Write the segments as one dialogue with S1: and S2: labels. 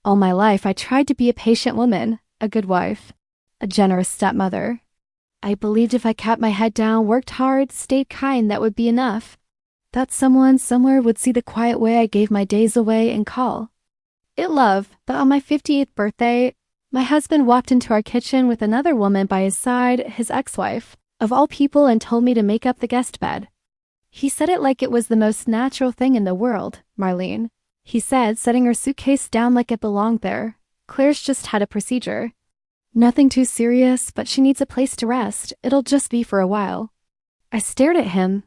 S1: All my life, I tried to be a patient woman, a good wife, a generous stepmother. I believed if I kept my head down, worked hard, stayed kind, that would be enough. That someone somewhere would see the quiet way I gave my days away and call it love. But on my 58th birthday, my husband walked into our kitchen with another woman by his side, his ex-wife, of all people, and told me to make up the guest bed. He said it like it was the most natural thing in the world. Marlene, he said, setting her suitcase down like it belonged there. Claire's just had a procedure. Nothing too serious, but she needs a place to rest. It'll just be for a while. I stared at him,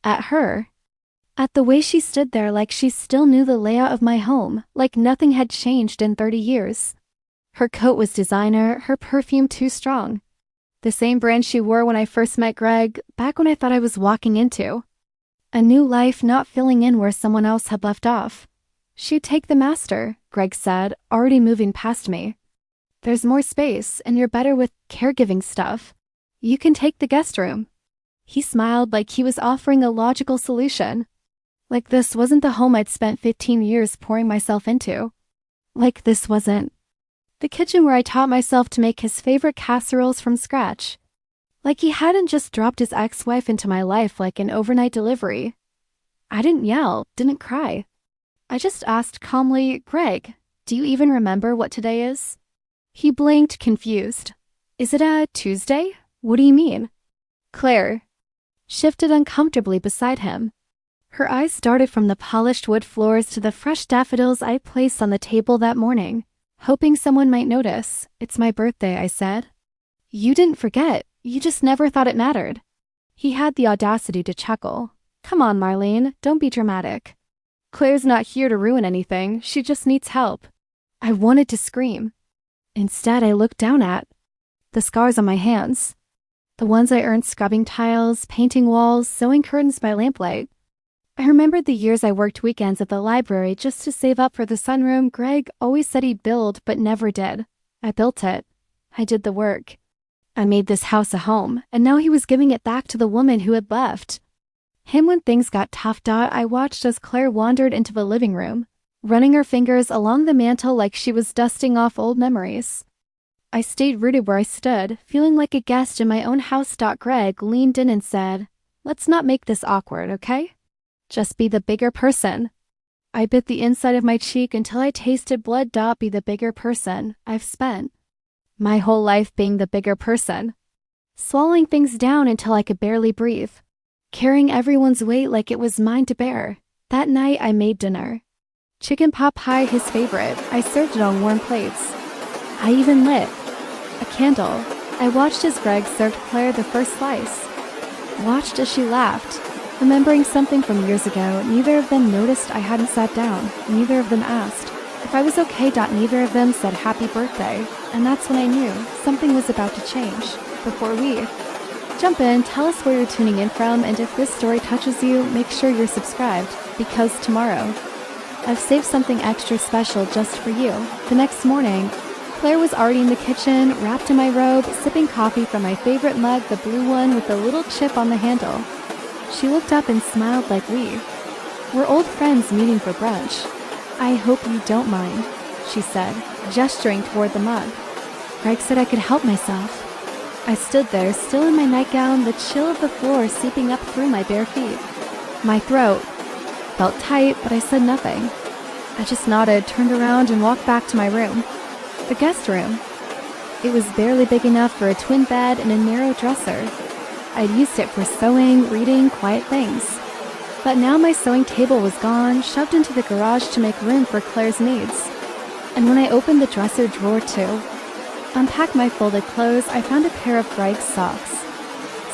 S1: at her, at the way she stood there like she still knew the layout of my home, like nothing had changed in 30 years. Her coat was designer, her perfume too strong. The same brand she wore when I first met Greg, back when I thought I was walking into a new life, not filling in where someone else had left off. She'd take the master, Greg said, already moving past me. There's more space, and you're better with caregiving stuff. You can take the guest room. He smiled like he was offering a logical solution. Like this wasn't the home I'd spent 15 years pouring myself into. Like this wasn't the kitchen where I taught myself to make his favorite casseroles from scratch. Like he hadn't just dropped his ex-wife into my life like an overnight delivery. I didn't yell, didn't cry. I just asked calmly, Greg, do you even remember what today is? He blinked, confused. Is it a Tuesday? What do you mean? Claire shifted uncomfortably beside him. Her eyes darted from the polished wood floors to the fresh daffodils I placed on the table that morning, hoping someone might notice. It's my birthday, I said. You didn't forget. You just never thought it mattered. He had the audacity to chuckle. Come on, Marlene, don't be dramatic. Claire's not here to ruin anything. She just needs help. I wanted to scream. Instead, I looked down at the scars on my hands. The ones I earned scrubbing tiles, painting walls, sewing curtains by lamplight. I remembered the years I worked weekends at the library just to save up for the sunroom Greg always said he'd build but never did. I built it. I did the work. I made this house a home, and now he was giving it back to the woman who had left him when things got tough. I watched as Claire wandered into the living room, running her fingers along the mantel like she was dusting off old memories. I stayed rooted where I stood, feeling like a guest in my own house. Greg leaned in and said, Let's not make this awkward, okay? Just be the bigger person. I bit the inside of my cheek until I tasted blood. Be the bigger person. I've spent my whole life being the bigger person, swallowing things down until I could barely breathe, carrying everyone's weight like it was mine to bear. That night I made dinner. Chicken pot pie, his favorite. I served it on warm plates. I even lit a candle. I watched as Greg served Claire the first slice. Watched as she laughed. Remembering something from years ago, neither of them noticed I hadn't sat down. Neither of them asked if I was okay. Neither of them said happy birthday. And that's when I knew something was about to change. Before we jump in, tell us where you're tuning in from, and if this story touches you, make sure you're subscribed, because tomorrow I've saved something extra special just for you. The next morning, Claire was already in the kitchen, wrapped in my robe, sipping coffee from my favorite mug, the blue one with the little chip on the handle. She looked up and smiled like we're old friends meeting for brunch. I hope you don't mind, she said, gesturing toward the mug. Greg said I could help myself. I stood there, still in my nightgown, the chill of the floor seeping up through my bare feet. My throat felt tight, but I said nothing. I just nodded, turned around, and walked back to my room. The guest room. It was barely big enough for a twin bed and a narrow dresser. I'd used it for sewing, reading, quiet things. But now my sewing table was gone, shoved into the garage to make room for Claire's needs. And when I opened the dresser drawer to unpack my folded clothes, I found a pair of Greg's socks.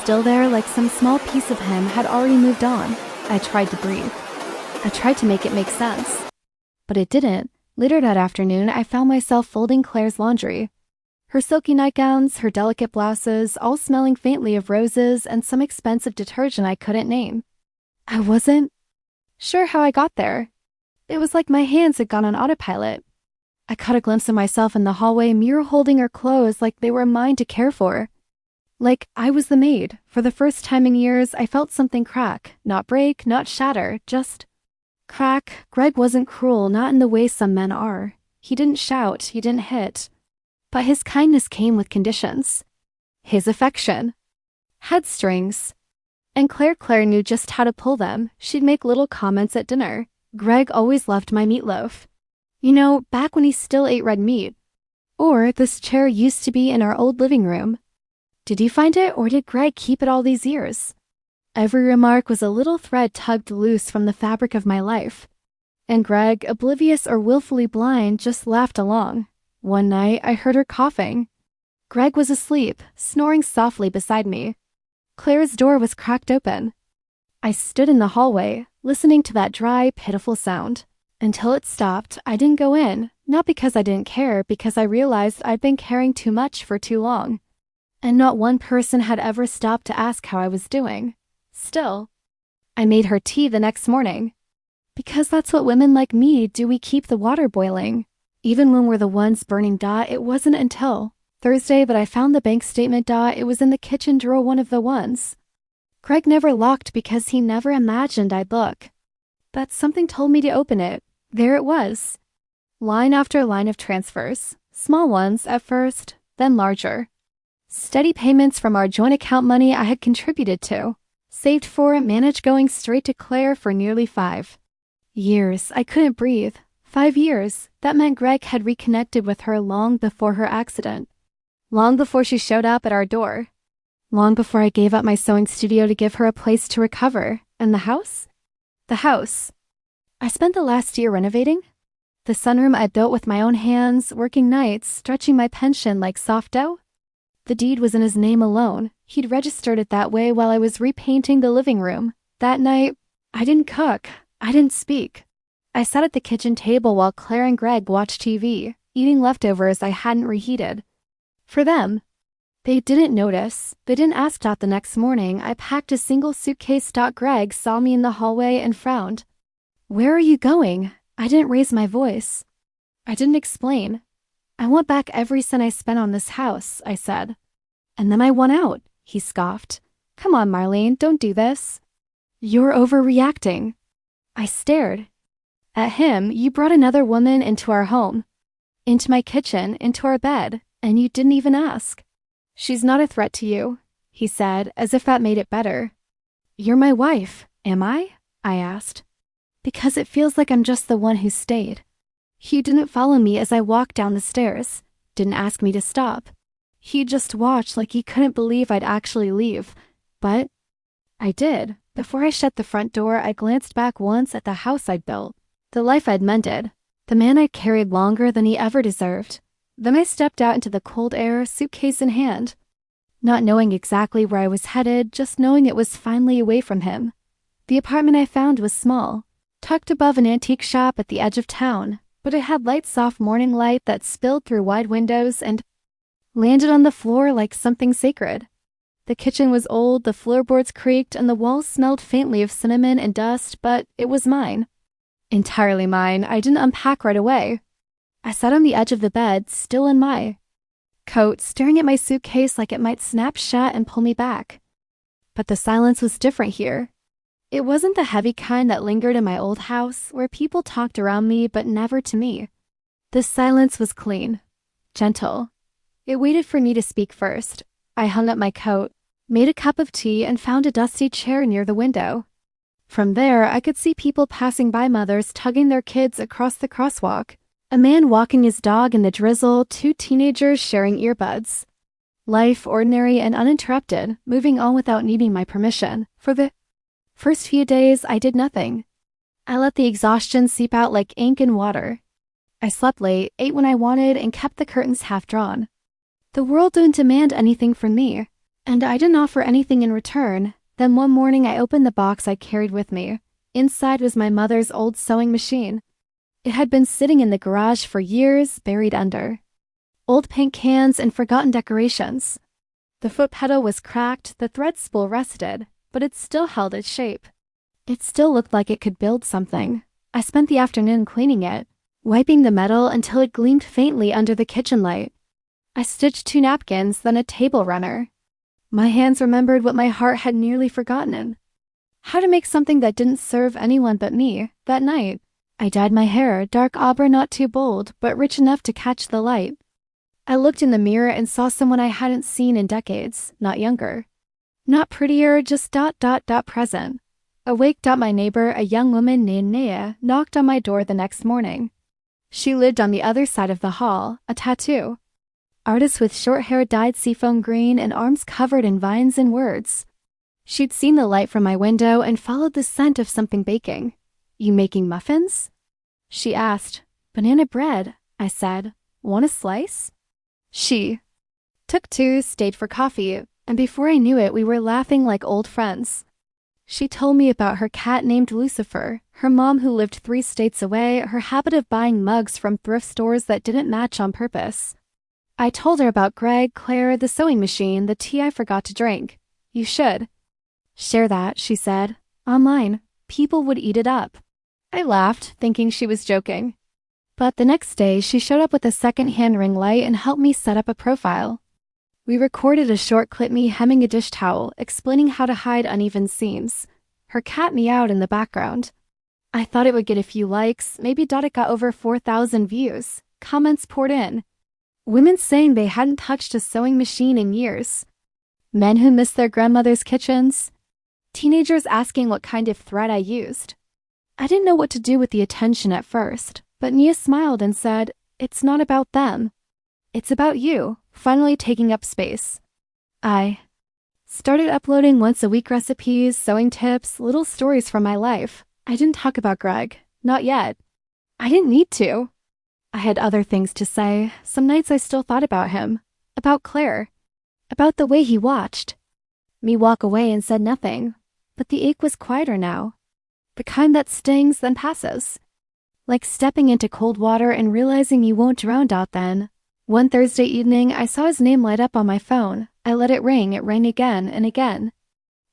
S1: Still there, like some small piece of him had already moved on. I tried to breathe. I tried to make it make sense. But it didn't. Later that afternoon, I found myself folding Claire's laundry. Her silky nightgowns, her delicate blouses, all smelling faintly of roses and some expensive detergent I couldn't name. I wasn't sure how I got there. It was like my hands had gone on autopilot. I caught a glimpse of myself in the hallway, mirror holding her clothes like they were mine to care for. Like I was the maid. For the first time in years, I felt something crack. Not break, not shatter, just crack. Greg wasn't cruel, not in the way some men are. He didn't shout, he didn't hit. But his kindness came with conditions. His affection. Headstrings. And Claire knew just how to pull them. She'd make little comments at dinner. Greg always loved my meatloaf. You know, back when he still ate red meat. Or this chair used to be in our old living room. Did you find it, or did Greg keep it all these years? Every remark was a little thread tugged loose from the fabric of my life. And Greg, oblivious or willfully blind, just laughed along. One night, I heard her coughing. Greg was asleep, snoring softly beside me. Claire's door was cracked open. I stood in the hallway, listening to that dry, pitiful sound. Until it stopped, I didn't go in, not because I didn't care, because I realized I'd been caring too much for too long. And not one person had ever stopped to ask how I was doing. Still, I made her tea the next morning. Because that's what women like me do, we keep the water boiling. Even when we're the ones burning. It wasn't until Thursday that I found the bank statement. It was in the kitchen drawer, one of the ones Greg never locked because he never imagined I'd look. But something told me to open it. There it was. Line after line of transfers. Small ones at first, then larger. Steady payments from our joint account money I had contributed to. Saved for, managed, going straight to Claire for nearly 5 years. I couldn't breathe. 5 years. That meant Greg had reconnected with her long before her accident. Long before she showed up at our door. Long before I gave up my sewing studio to give her a place to recover. And the house? The house. I spent the last year renovating. The sunroom I built with my own hands, working nights, stretching my pension like soft dough. The deed was in his name alone. He'd registered it that way while I was repainting the living room. That night, I didn't cook. I didn't speak. I sat at the kitchen table while Claire and Greg watched TV, eating leftovers I hadn't reheated. For them, they didn't notice. They didn't ask. The next morning, I packed a single suitcase. Greg saw me in the hallway and frowned. Where are you going? I didn't raise my voice. I didn't explain. I want back every cent I spent on this house, I said. And then I won out, he scoffed. Come on, Marlene, don't do this. You're overreacting. I stared. At him. You brought another woman into our home. Into my kitchen, into our bed, and you didn't even ask. She's not a threat to you, he said, as if that made it better. You're my wife, am I? I asked. Because it feels like I'm just the one who stayed. He didn't follow me as I walked down the stairs, didn't ask me to stop. He just watched like he couldn't believe I'd actually leave. But I did. Before I shut the front door, I glanced back once at the house I'd built, the life I'd mended, the man I'd carried longer than he ever deserved. Then I stepped out into the cold air, suitcase in hand. Not knowing exactly where I was headed, just knowing it was finally away from him. The apartment I found was small, tucked above an antique shop at the edge of town, but it had light, soft morning light that spilled through wide windows and landed on the floor like something sacred. The kitchen was old, the floorboards creaked, and the walls smelled faintly of cinnamon and dust, but it was mine. Entirely mine. I didn't unpack right away. I sat on the edge of the bed, still in my coat, staring at my suitcase like it might snap shut and pull me back. But the silence was different here. It wasn't the heavy kind that lingered in my old house, where people talked around me but never to me. This silence was clean, gentle. It waited for me to speak first. I hung up my coat, made a cup of tea, and found a dusty chair near the window. From there, I could see people passing by, mothers tugging their kids across the crosswalk, a man walking his dog in the drizzle, 2 teenagers sharing earbuds. Life ordinary and uninterrupted, moving on without needing my permission. For the first few days, I did nothing. I let the exhaustion seep out like ink in water. I slept late, ate when I wanted, and kept the curtains half drawn. The world didn't demand anything from me, and I didn't offer anything in return. Then one morning I opened the box I carried with me. Inside was my mother's old sewing machine. It had been sitting in the garage for years, buried under old paint cans and forgotten decorations. The foot pedal was cracked, the thread spool rusted, but it still held its shape. It still looked like it could build something. I spent the afternoon cleaning it, wiping the metal until it gleamed faintly under the kitchen light. I stitched 2 napkins, then a table runner. My hands remembered what my heart had nearly forgotten. How to make something that didn't serve anyone but me, that night. I dyed my hair, dark auburn, not too bold, but rich enough to catch the light. I looked in the mirror and saw someone I hadn't seen in decades, not younger. Not prettier, just present. Awake. My neighbor, a young woman named Nea, knocked on my door the next morning. She lived on the other side of the hall, a tattoo artist with short hair dyed seafoam green and arms covered in vines and words. She'd seen the light from my window and followed the scent of something baking. You making muffins? She asked. Banana bread, I said. Want a slice? She took two, stayed for coffee, and before I knew it, we were laughing like old friends. She told me about her cat named Lucifer, her mom who lived 3 states away, her habit of buying mugs from thrift stores that didn't match on purpose. I told her about Greg, Claire, the sewing machine, the tea I forgot to drink. You should share that, she said. Online. People would eat it up. I laughed, thinking she was joking. But the next day, she showed up with a second-hand ring light and helped me set up a profile. We recorded a short clip me hemming a dish towel, explaining how to hide uneven seams. Her cat meowed in the background. I thought it would get a few likes, maybe it got over 4,000 views. Comments poured in. Women saying they hadn't touched a sewing machine in years. Men who missed their grandmother's kitchens. Teenagers asking what kind of thread I used. I didn't know what to do with the attention at first, but Nia smiled and said, It's not about them. It's about you, finally taking up space. I started uploading once-a-week recipes, sewing tips, little stories from my life. I didn't talk about Greg. Not yet. I didn't need to. I had other things to say. Some nights I still thought about him. About Claire. About the way he watched me walk away and said nothing. But the ache was quieter now. The kind that stings then passes. Like stepping into cold water and realizing you won't drown out then. One Thursday evening, I saw his name light up on my phone. I let it ring again and again.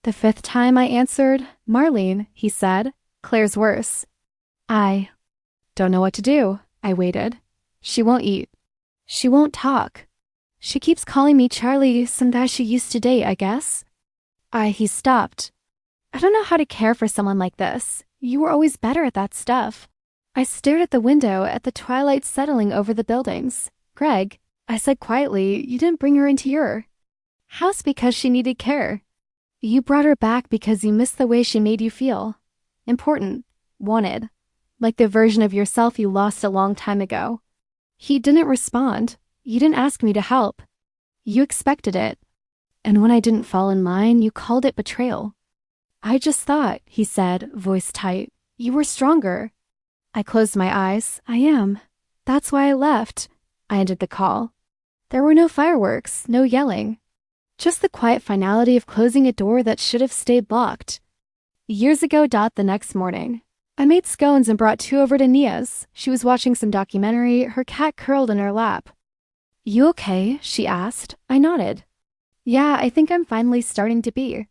S1: The 5th time I answered, Marlene, he said. Claire's worse. I don't know what to do. I waited. She won't eat. She won't talk. She keeps calling me Charlie, some guy she used to date, I guess. He stopped. I don't know how to care for someone like this. You were always better at that stuff. I stared at the window, at the twilight settling over the buildings. Greg, I said quietly, you didn't bring her into your house because she needed care. You brought her back because you missed the way she made you feel. Important. Wanted. Like the version of yourself you lost a long time ago. He didn't respond. You didn't ask me to help. You expected it. And when I didn't fall in line, you called it betrayal. I just thought, he said, voice tight, you were stronger. I closed my eyes. I am. That's why I left. I ended the call. There were no fireworks, no yelling. Just the quiet finality of closing a door that should have stayed locked. Years ago. The next morning, I made scones and brought 2 over to Nia's. She was watching some documentary, her cat curled in her lap. You okay? She asked. I nodded. Yeah, I think I'm finally starting to be.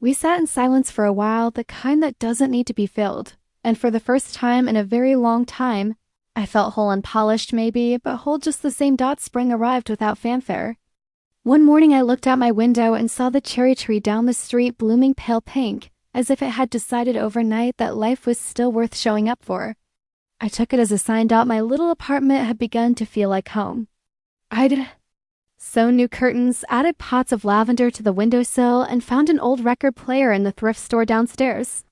S1: We sat in silence for a while, the kind that doesn't need to be filled. And for the first time in a very long time, I felt whole and polished maybe, but whole just the same. Spring arrived without fanfare. One morning I looked out my window and saw the cherry tree down the street blooming pale pink, as if it had decided overnight that life was still worth showing up for. I took it as a sign. My little apartment had begun to feel like home. I'd sewn new curtains, added pots of lavender to the windowsill, and found an old record player in the thrift store downstairs.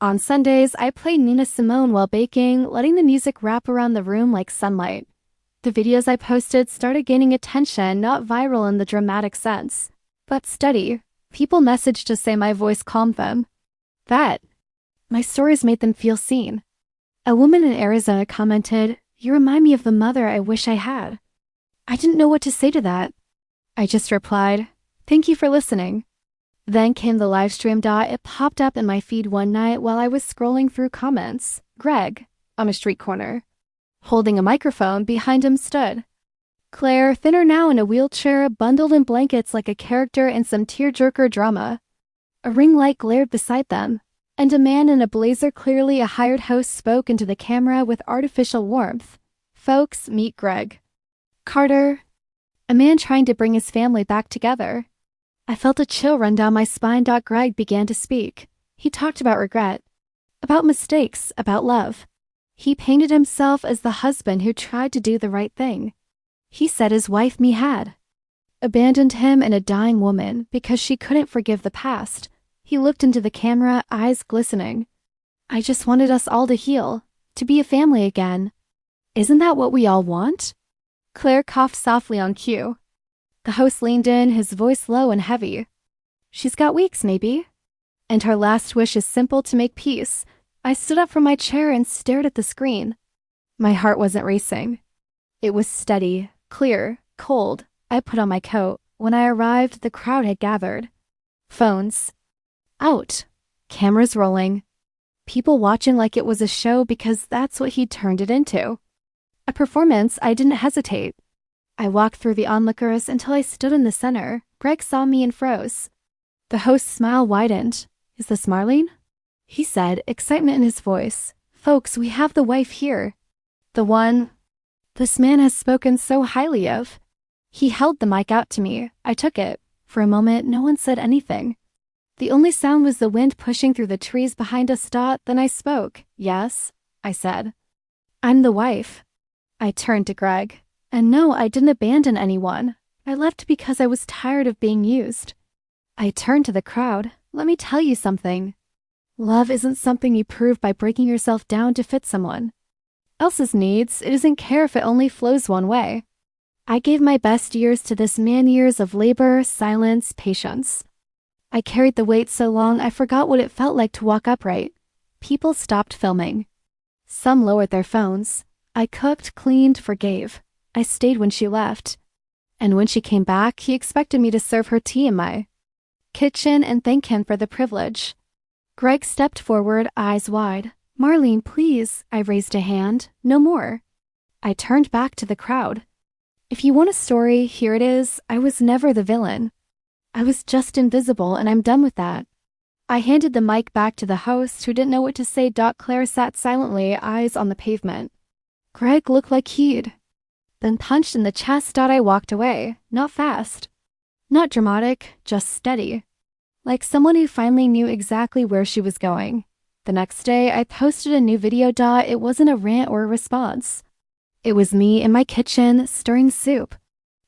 S1: On Sundays, I played Nina Simone while baking, letting the music wrap around the room like sunlight. The videos I posted started gaining attention, not viral in the dramatic sense, but steady. People messaged to say my voice calmed them. That my stories made them feel seen. A woman in Arizona commented, "You remind me of the mother I wish I had." I didn't know what to say to that. I just replied, "Thank you for listening." Then came the live stream. It popped up in my feed one night while I was scrolling through comments. Greg, on a street corner. Holding a microphone, behind him stood Claire, thinner now in a wheelchair, bundled in blankets like a character in some tearjerker drama. A ring light glared beside them, and a man in a blazer, clearly a hired host, spoke into the camera with artificial warmth. Folks, meet Greg Carter, a man trying to bring his family back together. I felt a chill run down my spine. Greg began to speak. He talked about regret, about mistakes, about love. He painted himself as the husband who tried to do the right thing. He said his wife me had abandoned him and a dying woman because she couldn't forgive the past. He looked into the camera, eyes glistening. I just wanted us all to heal, to be a family again. Isn't that what we all want? Claire coughed softly on cue. The host leaned in, his voice low and heavy. She's got weeks, maybe. And her last wish is simple: to make peace. I stood up from my chair and stared at the screen. My heart wasn't racing. It was steady, clear, cold. I put on my coat. When I arrived, the crowd had gathered. Phones out. Cameras rolling. People watching like it was a show because that's what he'd turned it into. A performance. I didn't hesitate. I walked through the onlookers until I stood in the center. Greg saw me and froze. The host's smile widened. Is this Marlene? He said, excitement in his voice. Folks, we have the wife here. The one this man has spoken so highly of. He held the mic out to me. I took it. For a moment, no one said anything. The only sound was the wind pushing through the trees behind us. Then I spoke. Yes, I said. I'm the wife. I turned to Greg. And no, I didn't abandon anyone. I left because I was tired of being used. I turned to the crowd. Let me tell you something. Love isn't something you prove by breaking yourself down to fit someone else's needs. It doesn't care if it only flows one way. I gave my best years to this man, years of labor, silence, patience. I carried the weight so long I forgot what it felt like to walk upright. People stopped filming. Some lowered their phones. I cooked, cleaned, forgave. I stayed when she left. And when she came back, he expected me to serve her tea in my kitchen and thank him for the privilege. Greg stepped forward, eyes wide. Marlene, please. I raised a hand. No more. I turned back to the crowd. If you want a story, here it is. I was never the villain. I was just invisible, and I'm done with that. I handed the mic back to the host, who didn't know what to say. Claire sat silently, eyes on the pavement. Greg looked like he'd been punched in the chest. I walked away, not fast, not dramatic, just steady, like someone who finally knew exactly where she was going. The next day, I posted a new video. It wasn't a rant or a response. It was me in my kitchen, stirring soup,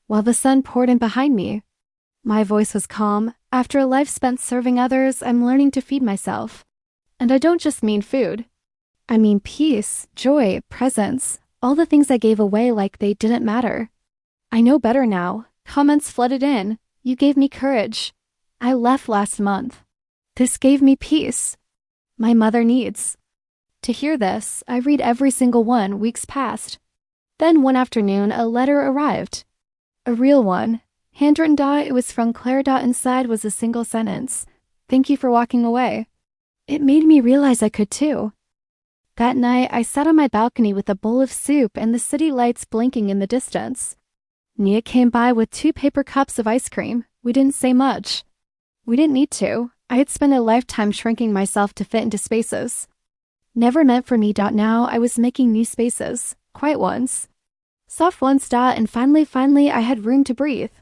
S1: while the sun poured in behind me. My voice was calm. After a life spent serving others, I'm learning to feed myself. And I don't just mean food. I mean peace, joy, presence, all the things I gave away like they didn't matter. I know better now. Comments flooded in. You gave me courage. I left last month. This gave me peace. My mother needs to hear this. I read every single one. Weeks passed. Then one afternoon, a letter arrived. A real one. Handwritten. It was from Claire. Inside was a single sentence. Thank you for walking away. It made me realize I could too. That night, I sat on my balcony with a bowl of soup and the city lights blinking in the distance. Nia came by with 2 paper cups of ice cream. We didn't say much. We didn't need to. I had spent a lifetime shrinking myself to fit into spaces never meant for me. Now I was making new spaces, quiet ones, soft ones. And finally I had room to breathe.